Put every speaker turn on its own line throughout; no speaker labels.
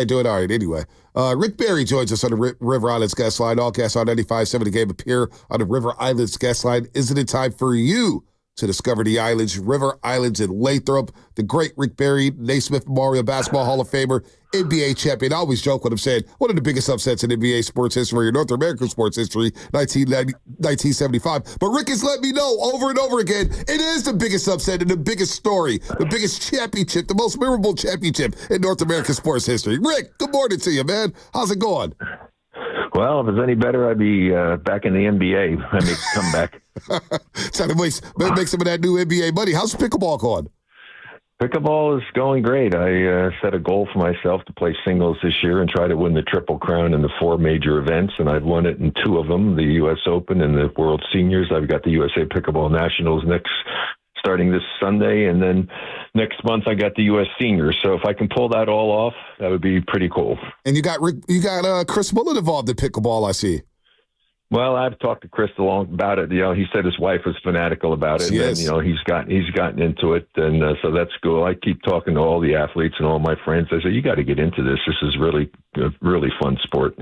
Hey, doing all right anyway. Rick Barry joins us on the River Islands guest line. All guests on 95.7 The Game appear on the River Islands guest line. Isn't it time for you to discover the islands, River Islands in Lathrop? The great Rick Barry, Naismith Memorial Basketball Hall of Famer, NBA champion. I always joke when I'm saying one of the biggest upsets in NBA sports history or North American sports history, 1975. But Rick has let me know over and over again, it is the biggest upset and the biggest story, the biggest championship, the most memorable championship in North American sports history. Rick, good morning to you, man. How's it going?
Well, if it's any better, I'd be back in the NBA. I make a comeback.
Trying to make some of that new NBA money. How's pickleball going?
Pickleball is going great. I set a goal for myself to play singles this year and try to win the Triple Crown in the 4 major events, and I've won it in 2 of them, the U.S. Open and the World Seniors. I've got the USA Pickleball Nationals starting this Sunday, and then next month I got the U.S. Seniors. So if I can pull that all off, that would be pretty cool.
And you got Chris Mullen involved in pickleball, I see.
Well, I've talked to Chris about it. He said his wife was fanatical about it,
yes.
And he's gotten into it, and so that's cool. I keep talking to all the athletes and all my friends. I say, you got to get into this. This is really a really fun sport.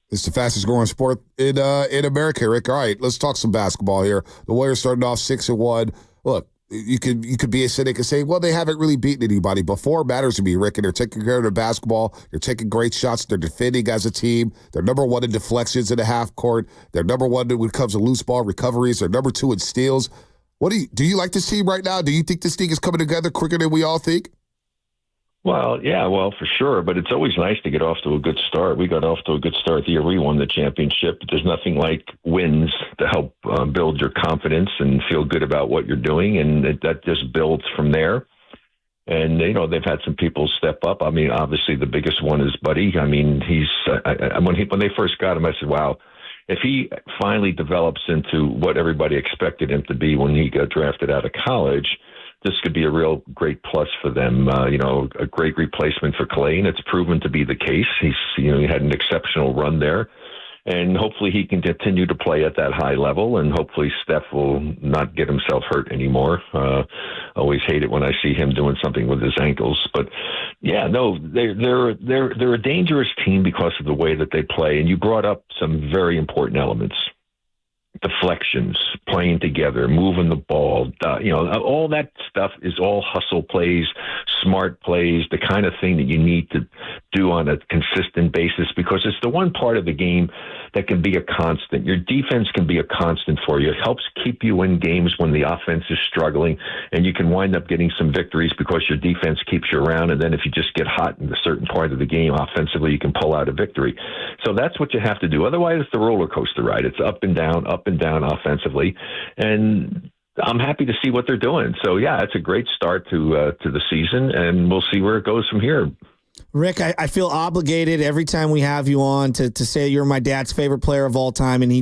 It's the fastest growing sport in America, Rick. All right, let's talk some basketball here. The Warriors starting off 6-1. Look, you could be a cynic and say, well, they haven't really beaten anybody. But 4 matters to me, Rick, and they're taking care of their basketball. They're taking great shots. They're defending as a team. They're number 1 in deflections in the half court. They're number 1 when it comes to loose ball recoveries. They're number 2 in steals. Do you like this team right now? Do you think this thing is coming together quicker than we all think?
Well, yeah, for sure. But it's always nice to get off to a good start. We got off to a good start the year we won the championship. But there's nothing like wins to help build your confidence and feel good about what you're doing. And that just builds from there. And, they've had some people step up. I mean, obviously the biggest one is Buddy. I mean, when they first got him, I said, wow, if he finally develops into what everybody expected him to be when he got drafted out of college, this could be a real great plus for them, a great replacement for Clay, and it's proven to be the case. He had an exceptional run there, and hopefully he can continue to play at that high level, and hopefully Steph will not get himself hurt anymore. Always hate it when I see him doing something with his ankles, but yeah, no, they're a dangerous team because of the way that they play, and you brought up some very important elements. Deflections, playing together, moving the ball, all that stuff is all hustle plays, smart plays, the kind of thing that you need to do on a consistent basis because it's the one part of the game that can be a constant. Your defense can be a constant for you. It helps keep you in games when the offense is struggling, and you can wind up getting some victories because your defense keeps you around, and then if you just get hot in a certain part of the game offensively, you can pull out a victory. So that's what you have to do. Otherwise, it's the roller coaster ride. It's up and down offensively, and I'm happy to see what they're doing. So, yeah, it's a great start to the season, and we'll see where it goes from here.
Rick, I feel obligated every time we have you on to say you're my dad's favorite player of all time, and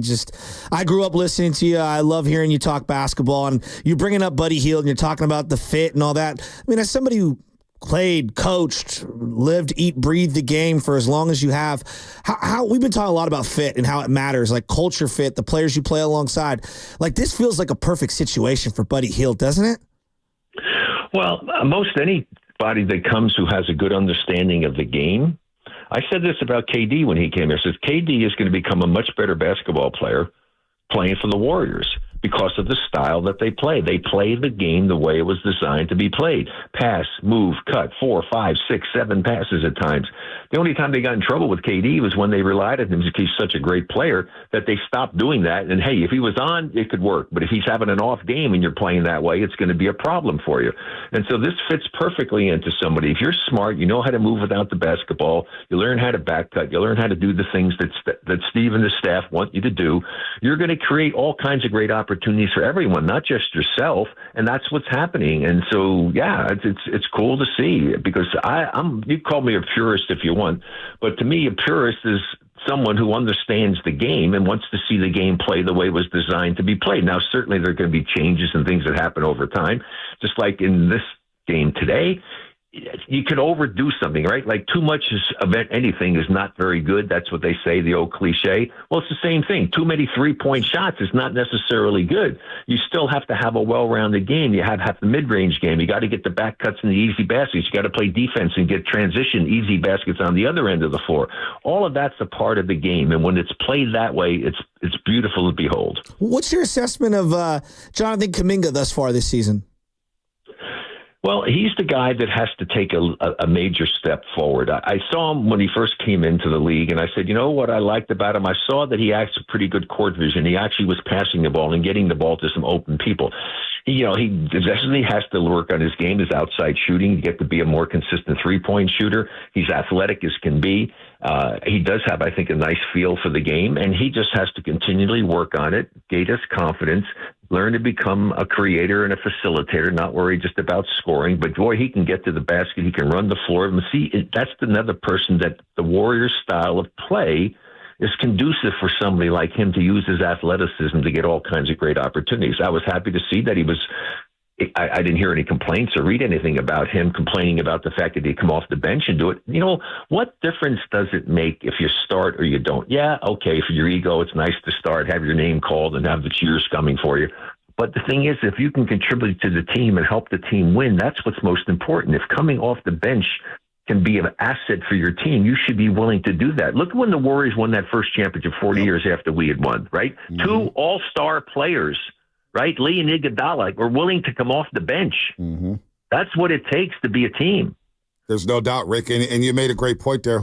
I grew up listening to you. I love hearing you talk basketball, and you're bringing up Buddy Hield, and you're talking about the fit and all that. I mean, as somebody who played, coached, lived, eat, breathed the game for as long as you have, how we've been talking a lot about fit and how it matters, like culture fit, the players you play alongside. Like, this feels like a perfect situation for Buddy Hield, doesn't it?
Well, most anybody that comes who has a good understanding of the game. I said this about KD when he came here. I said, KD is going to become a much better basketball player playing for the Warriors because of the style that they play. They play the game the way it was designed to be played. Pass, move, cut, 4, 5, 6, 7 passes at times. The only time they got in trouble with KD was when they relied on him because he's such a great player that they stopped doing that. And, hey, if he was on, it could work. But if he's having an off game and you're playing that way, it's going to be a problem for you. And so this fits perfectly into somebody. If you're smart, you know how to move without the basketball, you learn how to back cut, you learn how to do the things that Steve and the staff want you to do, you're going to create all kinds of great opportunities for everyone, not just yourself, and that's what's happening. And so, yeah, it's cool to see because you call me a purist if you want, but to me, a purist is someone who understands the game and wants to see the game play the way it was designed to be played. Now, certainly there are going to be changes and things that happen over time, just like in this game today. you can overdo something, right? Like too much of anything is not very good. That's what they say, the old cliche. Well, it's the same thing. Too many 3-point shots is not necessarily good. You still have to have a well-rounded game. You have the mid-range game. You got to get the back cuts and the easy baskets. You got to play defense and get transition, easy baskets on the other end of the floor. All of that's a part of the game. And when it's played that way, it's beautiful to behold.
What's your assessment of Jonathan Kuminga thus far this season?
Well, he's the guy that has to take a major step forward. I saw him when he first came into the league, and I said, you know what I liked about him? I saw that he has pretty good court vision. He actually was passing the ball and getting the ball to some open people. He definitely has to work on his game, his outside shooting, to get to be a more consistent three-point shooter. He's athletic as can be. He does have, I think, a nice feel for the game, and he just has to continually work on it, gain his confidence, learn to become a creator and a facilitator, not worry just about scoring. But, boy, he can get to the basket. He can run the floor. And see, that's another person that the Warriors' style of play is conducive for somebody like him to use his athleticism to get all kinds of great opportunities. I was happy to see that he was – I didn't hear any complaints or read anything about him complaining about the fact that he'd come off the bench and do it. You know, what difference does it make if you start or you don't? Yeah, okay, for your ego, it's nice to start, have your name called, and have the cheers coming for you. But the thing is, if you can contribute to the team and help the team win, that's what's most important. If coming off the bench can be an asset for your team, you should be willing to do that. Look when the Warriors won that first championship 40 years after we had won, right? Mm-hmm. 2 all-star players, right? Lee and Iguodala were willing to come off the bench. Mm-hmm. That's what it takes to be a team.
There's no doubt, Rick, and you made a great point there.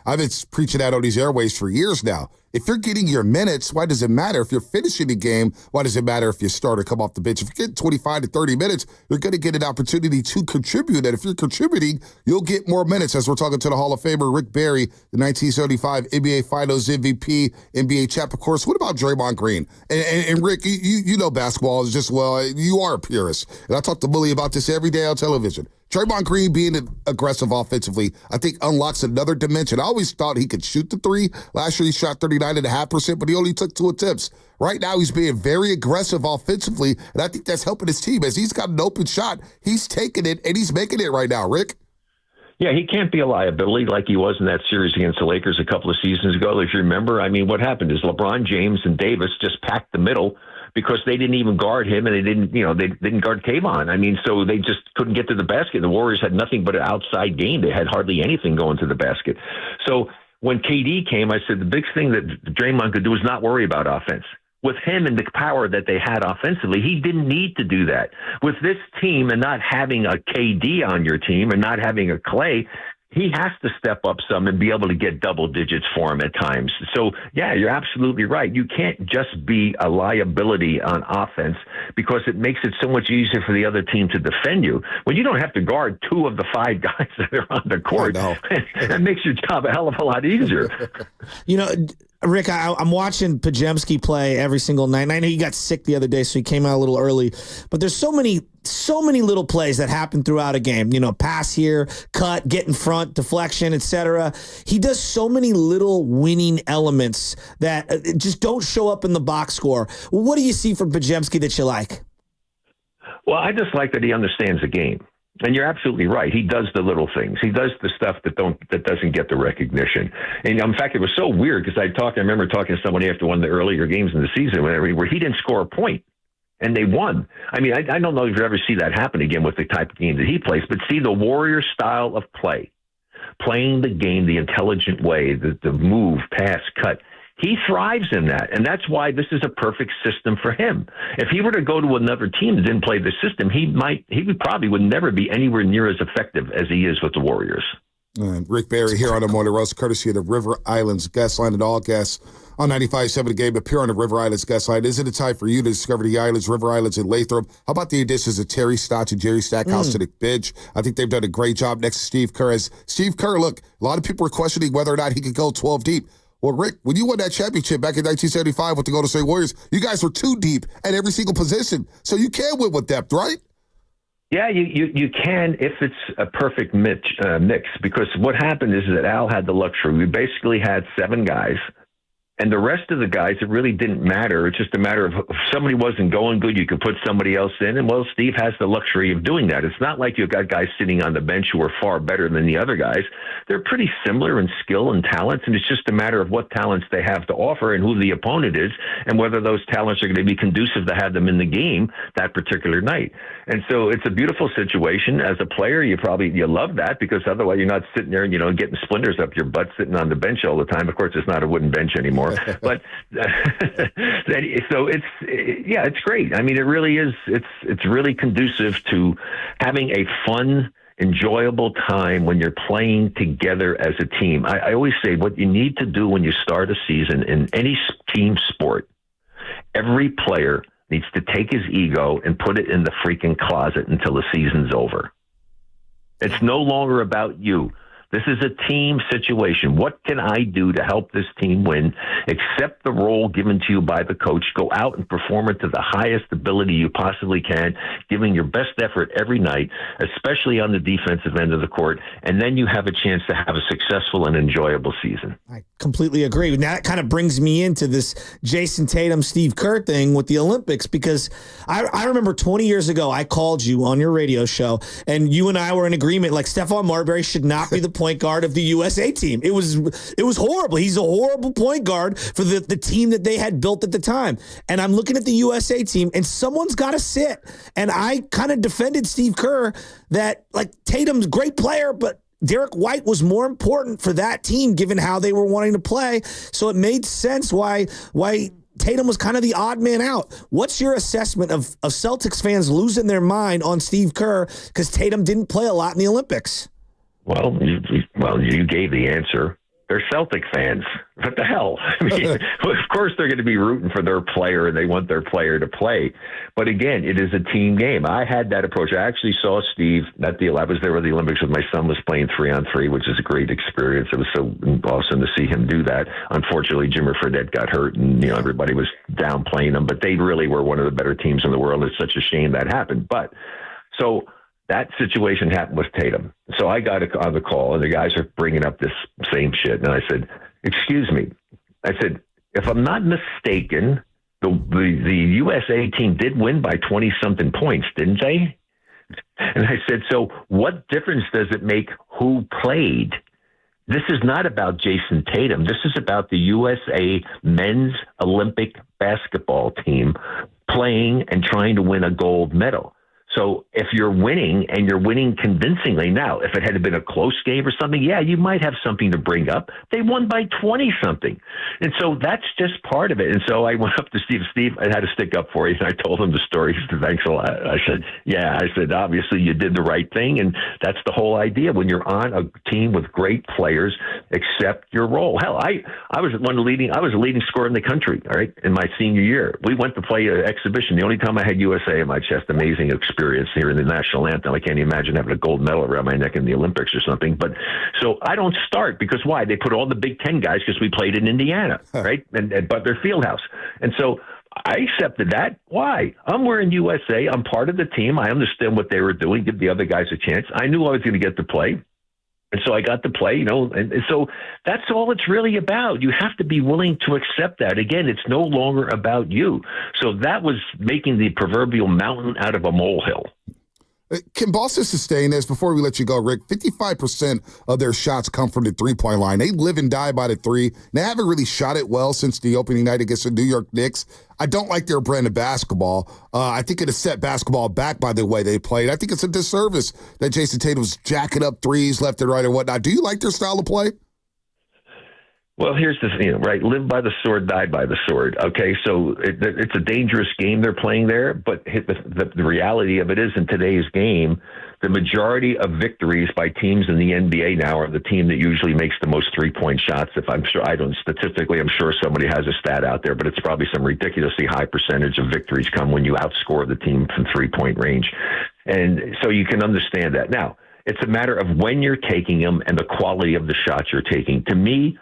I've been preaching that on these airways for years now. If you're getting your minutes, why does it matter? If you're finishing the game, why does it matter if you start or come off the bench? If you're getting 25 to 30 minutes, you're going to get an opportunity to contribute. And if you're contributing, you'll get more minutes. As we're talking to the Hall of Famer, Rick Barry, the 1975 NBA Finals MVP, NBA champ, of course. What about Draymond Green? And Rick, you know basketball is just, well, you are a purist. And I talk to Willie about this every day on television. Draymond Green being aggressive offensively, I think unlocks another dimension. I always thought he could shoot the three. Last year he shot 39.5%, but he only took 2 attempts. Right now he's being very aggressive offensively, and I think that's helping his team. As he's got an open shot, he's taking it, and he's making it right now, Rick.
Yeah, he can't be a liability like he was in that series against the Lakers a couple of seasons ago. If you remember, I mean, what happened is LeBron James and Davis just packed the middle because they didn't even guard him, and they didn't guard Kayvon. I mean, so they just couldn't get to the basket. The Warriors had nothing but an outside game. They had hardly anything going to the basket. So when KD came, I said the big thing that Draymond could do was not worry about offense. With him and the power that they had offensively, he didn't need to do that. With this team and not having a KD on your team and not having a Clay, he has to step up some and be able to get double digits for him at times. So, yeah, you're absolutely right. You can't just be a liability on offense because it makes it so much easier for the other team to defend you. When you don't have to guard 2 of the 5 guys that are on the court, that makes your job a hell of a lot easier.
You know, Rick, I'm watching Pajemski play every single night. And I know he got sick the other day, so he came out a little early. But there's so many little plays that happen throughout a game. You know, pass here, cut, get in front, deflection, etc. He does so many little winning elements that just don't show up in the box score. What do you see from Pajemski that you like?
Well, I just like that he understands the game. And you're absolutely right. He does the little things. He does the stuff that doesn't get the recognition. And in fact, it was so weird because I remember talking to someone after one of the earlier games in the season where he didn't score a point and they won. I mean, I don't know if you ever see that happen again with the type of game that he plays, but see the Warriors style of play, playing the game the intelligent way, the move, pass, cut. He thrives in that, and that's why this is a perfect system for him. If he were to go to another team that didn't play this system, he probably would never be anywhere near as effective as he is with the Warriors.
Rick Barry here on the Morning Roast, courtesy of the River Islands Guest Line, and all guests on 95.7 The Game appear on the River Islands Guest Line. Isn't it time for you to discover the islands, River Islands, and Lathrop? How about the additions of Terry Stotts and Jerry Stackhouse to the bench? I think they've done a great job next to Steve Kerr. As Steve Kerr, look, a lot of people were questioning whether or not he could go 12 deep. Well, Rick, when you won that championship back in 1975 with the Golden State Warriors, you guys were 2 deep at every single position. So you can win with depth, right?
Yeah, you can if it's a perfect mix because what happened is that Al had the luxury. We basically had 7 guys And the rest of the guys, it really didn't matter. It's just a matter of if somebody wasn't going good, you could put somebody else in. And, well, Steve has the luxury of doing that. It's not like you've got guys sitting on the bench who are far better than the other guys. They're pretty similar in skill and talents, and it's just a matter of what talents they have to offer and who the opponent is and whether those talents are going to be conducive to have them in the game that particular night. And so it's a beautiful situation. As a player, you love that, because otherwise you're not sitting there, getting splinters up your butt sitting on the bench all the time. Of course, it's not a wooden bench anymore. But so it's great. I mean, it really is. It's really conducive to having a fun, enjoyable time when you're playing together as a team. I always say what you need to do when you start a season in any team sport, every player needs to take his ego and put it in the freaking closet until the season's over. It's no longer about you. This is a team situation. What can I do to help this team win? Accept the role given to you by the coach. Go out and perform it to the highest ability you possibly can, giving your best effort every night, especially on the defensive end of the court. And then you have a chance to have a successful and enjoyable season.
I completely agree. Now that kind of brings me into this Jason Tatum, Steve Kerr thing with the Olympics, because I remember 20 years ago, I called you on your radio show, and you and I were in agreement, like Stephon Marbury should not be the point guard of the USA team. It was horrible. He's a horrible point guard for the team that they had built at the time. And I'm looking at the USA team, and someone's got to sit. And I kind of defended Steve Kerr that, like, Tatum's a great player, but Derek White was more important for that team given how they were wanting to play. So it made sense why Tatum was kind of the odd man out. What's your assessment of Celtics fans losing their mind on Steve Kerr because Tatum didn't play a lot in the Olympics?
Well, you gave the answer. They're Celtic fans. What the hell? I mean, of course they're going to be rooting for their player, and they want their player to play. But again, it is a team game. I had that approach. I actually saw Steve at I was there with the Olympics with my son was playing 3-on-3, which is a great experience. It was so awesome to see him do that. Unfortunately, Jimmer Fredette got hurt, and everybody was downplaying them. But they really were one of the better teams in the world. It's such a shame that happened. But so that situation happened with Tatum. So I got on the call, and the guys are bringing up this same shit. And I said, excuse me. I said, if I'm not mistaken, the USA team did win by 20-something points, didn't they? And I said, so what difference does it make who played? This is not about Jason Tatum. This is about the USA men's Olympic basketball team playing and trying to win a gold medal. So if you're winning, and you're winning convincingly, now, if it had been a close game or something, yeah, you might have something to bring up. They won by 20-something. And so that's just part of it. And so I went up to Steve. Steve, I had to stick up for you. And I told him the story. He said, thanks a lot. I said, yeah. I said, obviously you did the right thing. And that's the whole idea. When you're on a team with great players, accept your role. Hell, I was I was a leading scorer in the country, all right, in my senior year. We went to play an exhibition. The only time I had USA in my chest, amazing experience here in the national anthem. I can't imagine having a gold medal around my neck in the Olympics or something. But so I don't start, because why? They put all the Big Ten guys, because we played in Indiana, right? And Butler Fieldhouse. And so I accepted that. Why? I'm wearing USA. I'm part of the team. I understand what they were doing. Give the other guys a chance. I knew I was going to get to play. And so I got to play, and so that's all it's really about. You have to be willing to accept that. Again, it's no longer about you. So that was making the proverbial mountain out of a molehill.
Can Boston sustain this? Before we let you go, Rick, 55% of their shots come from the three-point line. They live and die by the three. They haven't really shot it well since the opening night against the New York Knicks. I don't like their brand of basketball. I think it has set basketball back by the way they played. I think it's a disservice that Jason Tatum's jacking up threes left and right and whatnot. Do you like their style of play?
Well, here's the thing, right? Live by the sword, die by the sword. Okay, so it's a dangerous game they're playing there, but the reality of it is, in today's game, the majority of victories by teams in the NBA now are the team that usually makes the most three-point shots. I'm sure somebody has a stat out there, but it's probably some ridiculously high percentage of victories come when you outscore the team from three-point range. And so you can understand that. Now, it's a matter of when you're taking them and the quality of the shots you're taking. To me,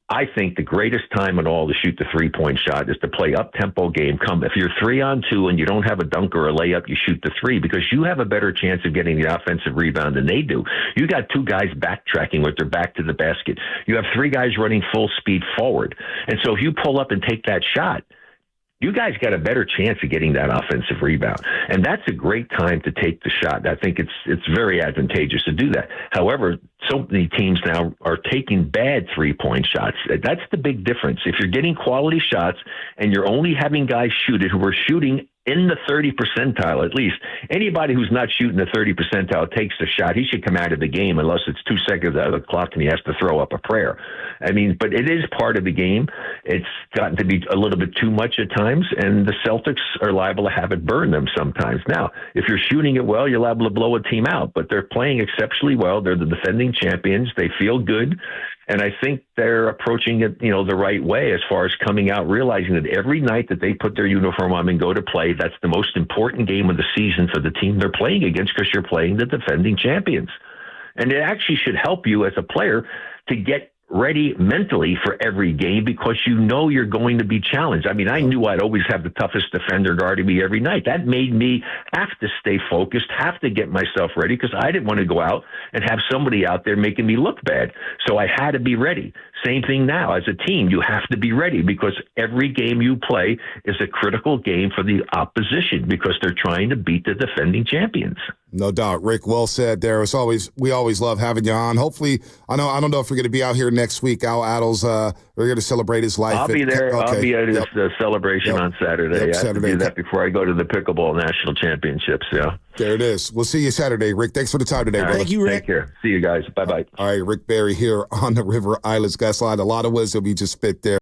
I think the greatest time at all to shoot the three-point shot is to play up-tempo game. If you're 3-on-2 and you don't have a dunk or a layup, you shoot the three because you have a better chance of getting the offensive rebound than they do. You got two guys backtracking with their back to the basket. You have three guys running full speed forward. And so if you pull up and take that shot, you guys got a better chance of getting that offensive rebound. And that's a great time to take the shot. I think it's very advantageous to do that. However, so many teams now are taking bad three-point shots. That's the big difference. If you're getting quality shots and you're only having guys shoot it who are shooting in the 30 percentile, at least, anybody who's not shooting the 30 percentile takes the shot. He should come out of the game unless it's 2 seconds out of the clock and he has to throw up a prayer. I mean, but it is part of the game. It's gotten to be a little bit too much at times, and the Celtics are liable to have it burn them sometimes. Now, if you're shooting it well, you're liable to blow a team out, but they're playing exceptionally well. They're the defending champions. They feel good. And I think they're approaching it, the right way as far as coming out, realizing that every night that they put their uniform on and go to play, that's the most important game of the season for the team they're playing against because you're playing the defending champions. And it actually should help you as a player to get ready mentally for every game because you're going to be challenged. I mean, I knew I'd always have the toughest defender guarding me every night. That made me have to stay focused, have to get myself ready because I didn't want to go out and have somebody out there making me look bad. So I had to be ready. Same thing now. As a team, you have to be ready because every game you play is a critical game for the opposition because they're trying to beat the defending champions.
No doubt. Rick, well said there. We always love having you on. Hopefully, I don't know if we're going to be out here next week. Al Addles, we're going to celebrate his life.
I'll be there. Okay. I'll be at his celebration on Saturday. I have to do that before I go to the Pickleball National Championships. Yeah.
There it is. We'll see you Saturday, Rick. Thanks for the time today, brother.
Thank you, Rick.
Take care. See you guys. Bye-bye.
All right, Rick Barry here on the River Islands Guest Line. A lot of wisdom he just spit there.